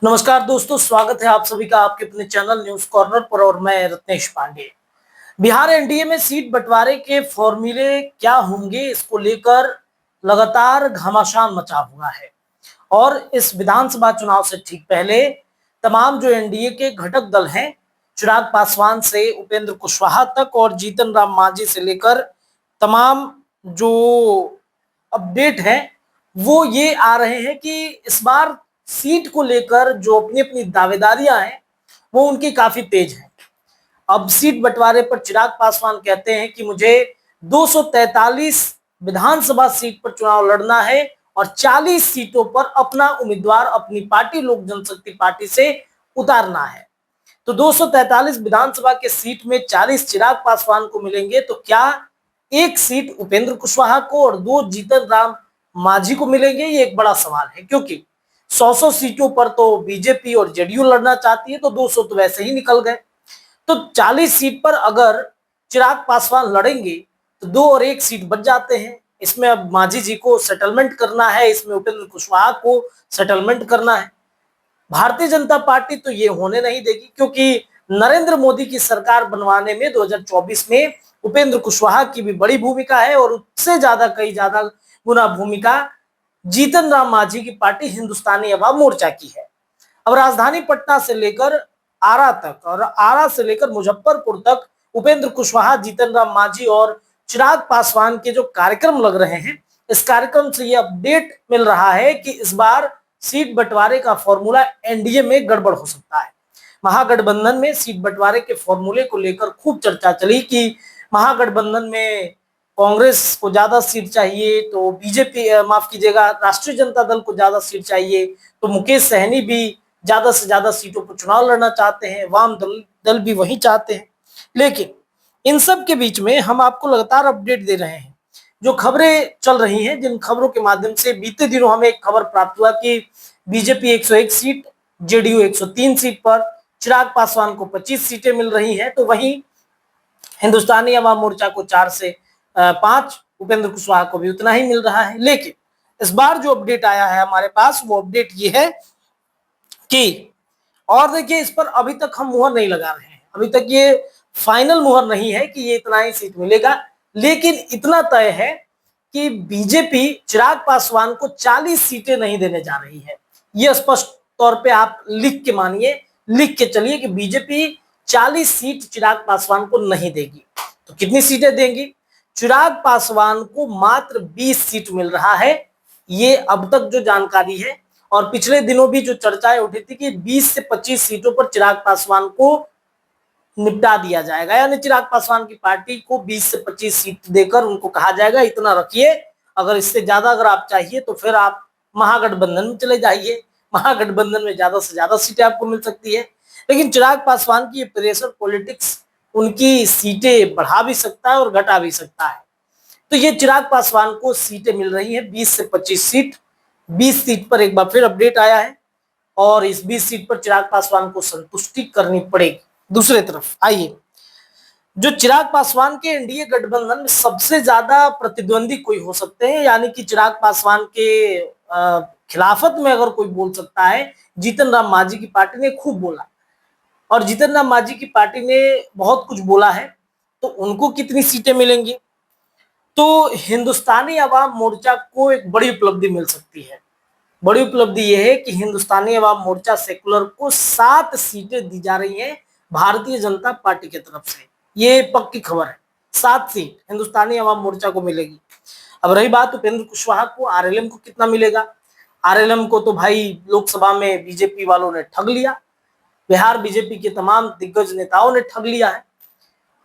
नमस्कार दोस्तों, स्वागत है आप सभी का आपके अपने चैनल न्यूज कॉर्नर पर और मैं रत्नेश पांडे। बिहार एनडीए में सीट बंटवारे के फॉर्मूले क्या होंगे, इसको लेकर लगातार घमासान मचा हुआ है। और इस विधानसभा चुनाव से ठीक पहले तमाम जो एनडीए के घटक दल हैं, चिराग पासवान से उपेंद्र कुशवाहा तक और जीतन राम मांझी से लेकर तमाम जो अपडेट है वो ये आ रहे हैं कि इस बार सीट को लेकर जो अपनी अपनी दावेदारियां हैं वो उनकी काफी तेज है। अब सीट बंटवारे पर चिराग पासवान कहते हैं कि मुझे 243 विधानसभा सीट पर चुनाव लड़ना है और 40 सीटों पर अपना उम्मीदवार अपनी पार्टी लोक जनशक्ति पार्टी से उतारना है। तो 243 विधानसभा के सीट में 40 चिराग पासवान को मिलेंगे, तो क्या एक सीट उपेंद्र कुशवाहा को और 2 जीतन राम मांझी को मिलेंगे? ये एक बड़ा सवाल है, क्योंकि 100 सीटों पर तो बीजेपी और जेडीयू लड़ना चाहती है, तो 200 तो वैसे ही निकल गए। तो 40 सीट पर अगर चिराग पासवान लड़ेंगे तो 2 और 1 सीट बच जाते हैं। इसमें अब मांझी जी को सेटलमेंट करना है, इसमें उपेंद्र कुशवाहा को सेटलमेंट करना है। भारतीय जनता पार्टी तो ये होने नहीं देगी, क्योंकि नरेंद्र मोदी की सरकार बनवाने में 2024 में उपेंद्र कुशवाहा की भी बड़ी भूमिका है और उससे ज्यादा कई ज्यादा गुना भूमिका जीतन राम मांझी की पार्टी हिंदुस्तानी अवाम मोर्चा की है। अब राजधानी पटना से लेकर आरा तक और आरा से लेकर मुजफ्फरपुर तक उपेंद्र कुशवाहा, जीतन राम मांझी और चिराग पासवान के जो कार्यक्रम लग रहे हैं, इस कार्यक्रम से ये अपडेट मिल रहा है कि इस बार सीट बंटवारे का फॉर्मूला एनडीए में गड़बड़ हो सकता है। महागठबंधन में सीट बंटवारे के फॉर्मूले को लेकर खूब चर्चा चली कि महागठबंधन में कांग्रेस को ज्यादा सीट चाहिए, तो बीजेपी माफ कीजिएगा, राष्ट्रीय जनता दल को ज्यादा सीट चाहिए, तो मुकेश सहनी भी ज्यादा से ज्यादा सीटों पर चुनाव लड़ना चाहते हैं, वाम दल भी वही चाहते हैं। लेकिन इन सब के बीच में हम आपको लगातार अपडेट दे रहे हैं। जो खबरें चल रही हैं, जिन खबरों के माध्यम से बीते दिनों हमें एक खबर प्राप्त हुआ कि बीजेपी 101 सीट, जेडीयू 103 सीट पर, चिराग पासवान को 25 सीटें मिल रही हैं, तो वहीं हिंदुस्तानी अवाम मोर्चा को 4 से 5, उपेंद्र कुशवाहा को भी उतना ही मिल रहा है। लेकिन इस बार जो अपडेट आया है हमारे पास, वो अपडेट ये है कि, और देखिए, इस पर अभी तक हम मुहर नहीं लगा रहे हैं, अभी तक ये फाइनल मुहर नहीं है कि ये इतना ही सीट मिलेगा, लेकिन इतना तय है कि बीजेपी चिराग पासवान को 40 सीटें नहीं देने जा रही है। ये स्पष्ट तौर पे आप लिख के मानिए, लिख के चलिए कि बीजेपी 40 सीट चिराग पासवान को नहीं देगी। तो कितनी सीटें देंगी? चिराग पासवान को मात्र 20 सीट मिल रहा है, ये अब तक जो जानकारी है। और पिछले दिनों भी जो चर्चाएं उठी थी कि 20 से 25 सीटों पर चिराग पासवान को निपटा दिया जाएगा, यानी चिराग पासवान की पार्टी को 20 से 25 सीट देकर उनको कहा जाएगा इतना रखिए, अगर इससे ज्यादा अगर आप चाहिए तो फिर आप महागठबंधन में चले जाइए, महागठबंधन में ज्यादा से ज्यादा सीटें आपको मिल सकती है। लेकिन चिराग पासवान की प्रेशर पॉलिटिक्स उनकी सीटें बढ़ा भी सकता है और घटा भी सकता है। तो ये चिराग पासवान को सीटें मिल रही है 20 से 25 सीट। 20 सीट पर एक बार फिर अपडेट आया है और इस 20 सीट पर चिराग पासवान को संतुष्टि करनी पड़ेगी। दूसरी तरफ आइए, जो चिराग पासवान के एनडीए गठबंधन में सबसे ज्यादा प्रतिद्वंदी कोई हो सकते हैं, यानी कि चिराग पासवान के खिलाफत में अगर कोई बोल सकता है, जीतन राम मांझी की पार्टी ने खूब बोला और जीतन राम मांझी की पार्टी ने बहुत कुछ बोला है। तो उनको कितनी सीटें मिलेंगी? तो हिंदुस्तानी अवाम मोर्चा को एक बड़ी उपलब्धि मिल सकती है। बड़ी उपलब्धि यह है कि हिंदुस्तानी अवाम मोर्चा सेकुलर को 7 सीटें दी जा रही हैं भारतीय जनता पार्टी की तरफ से। ये पक्की खबर है, 7 सीट हिंदुस्तानी अवाम मोर्चा को मिलेगी। अब रही बात उपेंद्र कुशवाहा को, आरएलएम को कितना मिलेगा? आरएलएम को तो भाई लोकसभा में बीजेपी वालों ने ठग लिया, बिहार बीजेपी के तमाम दिग्गज नेताओं ने ठग लिया है।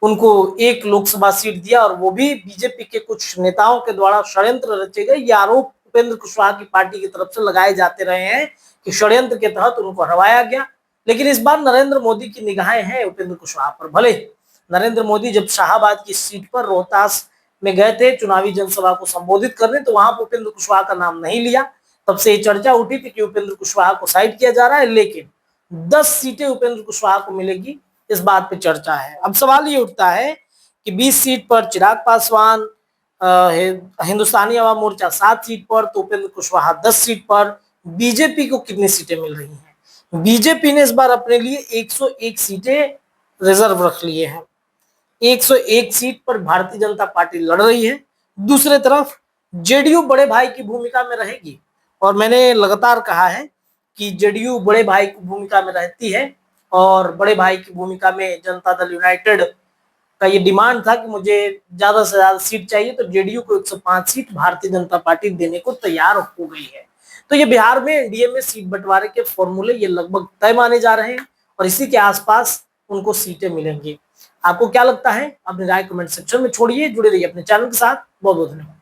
उनको एक लोकसभा सीट दिया और वो भी बीजेपी के कुछ नेताओं के द्वारा षड्यंत्र रचे गए। ये आरोप उपेंद्र कुशवाहा की पार्टी की तरफ से लगाए जाते रहे हैं कि षड्यंत्र के तहत उनको हरवाया गया। लेकिन इस बार नरेंद्र मोदी की निगाहें हैं उपेंद्र कुशवाहा पर। भले नरेंद्र मोदी जब शाहाबाद की सीट पर रोहतास में गए थे चुनावी जनसभा को संबोधित करने, तो वहां पर उपेंद्र कुशवाहा का नाम नहीं लिया। तब से ये चर्चा उठी थी कि उपेंद्र कुशवाहा को साइड किया जा रहा है, लेकिन 10 सीटें उपेंद्र कुशवाहा को मिलेगी, इस बात पे चर्चा है। अब सवाल ये उठता है कि 20 सीट पर चिराग पासवान, हिंदुस्तानी अवाम मोर्चा 7 सीट पर, तो उपेंद्र कुशवाहा 10 सीट पर, बीजेपी को कितनी सीटें मिल रही हैं? बीजेपी ने इस बार अपने लिए 101 सीटें रिजर्व रख लिए हैं। 101 सीट पर भारतीय जनता पार्टी लड़ रही है। दूसरे तरफ जेडीयू बड़े भाई की भूमिका में रहेगी और मैंने लगातार कहा है कि जेडीयू बड़े भाई की भूमिका में रहती है और बड़े भाई की भूमिका में जनता दल यूनाइटेड का ये डिमांड था कि मुझे ज्यादा से ज्यादा सीट चाहिए, तो जेडीयू को 105 सीट भारतीय जनता पार्टी देने को तैयार हो गई है। तो ये बिहार में एनडीए में सीट बंटवारे के फॉर्मूले ये लगभग तय माने जा रहे हैं और इसी के आसपास उनको सीटें मिलेंगी। आपको क्या लगता है? अपनी राय कमेंट सेक्शन में छोड़िए। जुड़े रहिए अपने चैनल के साथ। बहुत बहुत धन्यवाद।